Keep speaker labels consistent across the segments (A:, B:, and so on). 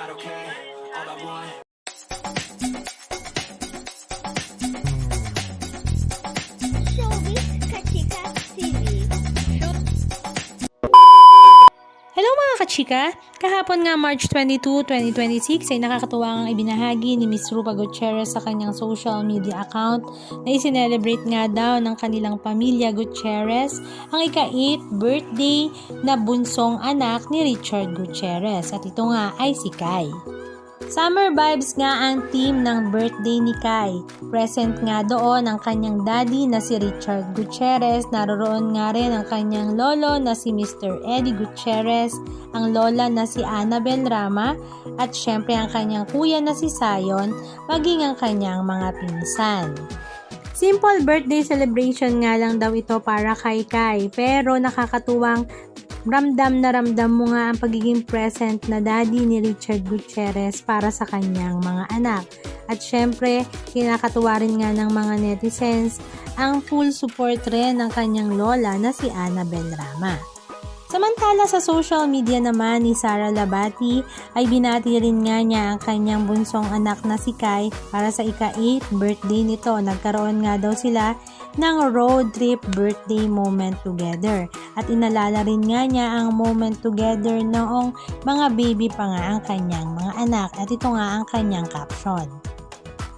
A: not okay. All I want.
B: Showbiz Kachika TV.
C: Hello mga kachika! Kahapon nga March 22, 2026 ay nakakatuwa ang ibinahagi ni Miss Rupa Gutierrez sa kanyang social media account na isinelebrate nga daw ng kanilang pamilya Gutierrez ang ika-8th birthday na bunsong anak ni Richard Gutierrez at ito nga ay si Kai. Summer vibes nga ang theme ng birthday ni Kai. Present nga doon ang kanyang daddy na si Richard Gutierrez. Naroroon nga rin ang kanyang lolo na si Mr. Eddie Gutierrez, ang lola na si Annabel Rama, at syempre ang kanyang kuya na si Sayon, maging ang kanyang mga pinsan. Simple birthday celebration nga lang daw ito para kay Kai, pero nakakatuwang ramdam na ramdam mo nga ang pagiging present na daddy ni Richard Gutierrez para sa kanyang mga anak. At syempre, kinakatuwa rin nga ng mga netizens ang full support rin ng kanyang lola na si Annabel Rama. Samantala sa social media naman ni Sara Labati ay binati rin nga niya ang kanyang bunsong anak na si Kai para sa ika-8th birthday nito. Nagkaroon nga daw sila ng road trip birthday moment together. At inalala rin nga niya ang moment together noong mga baby pa nga ang kanyang mga anak. At ito nga ang kanyang caption.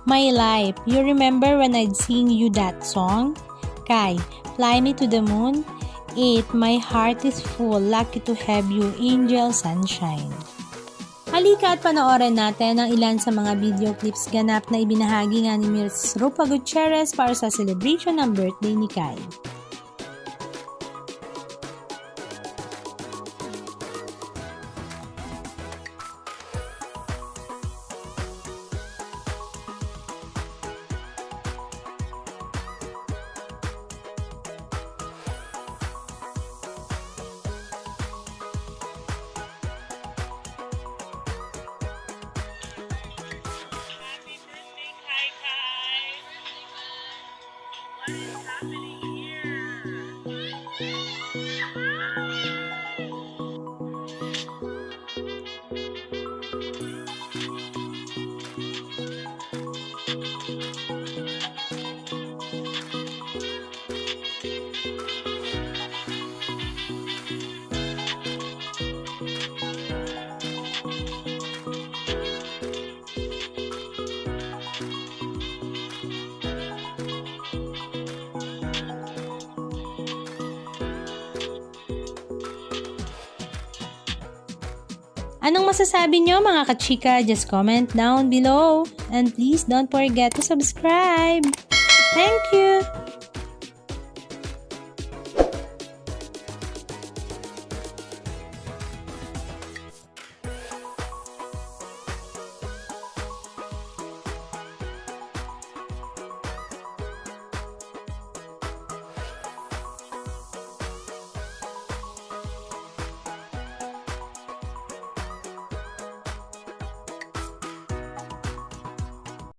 C: My life, you remember when I'd sing you that song? Kai, fly me to the moon? 8. My heart is full, lucky to have you, Angel Sunshine. Halika at panoorin natin ang ilan sa mga video clips ganap na ibinahagi nga ni Miss Rupa Gutierrez para sa celebration ng birthday ni Kai.
D: What is happening here?
C: Anong masasabi nyo mga kachika? Just comment down below. And please don't forget to subscribe. Thank you!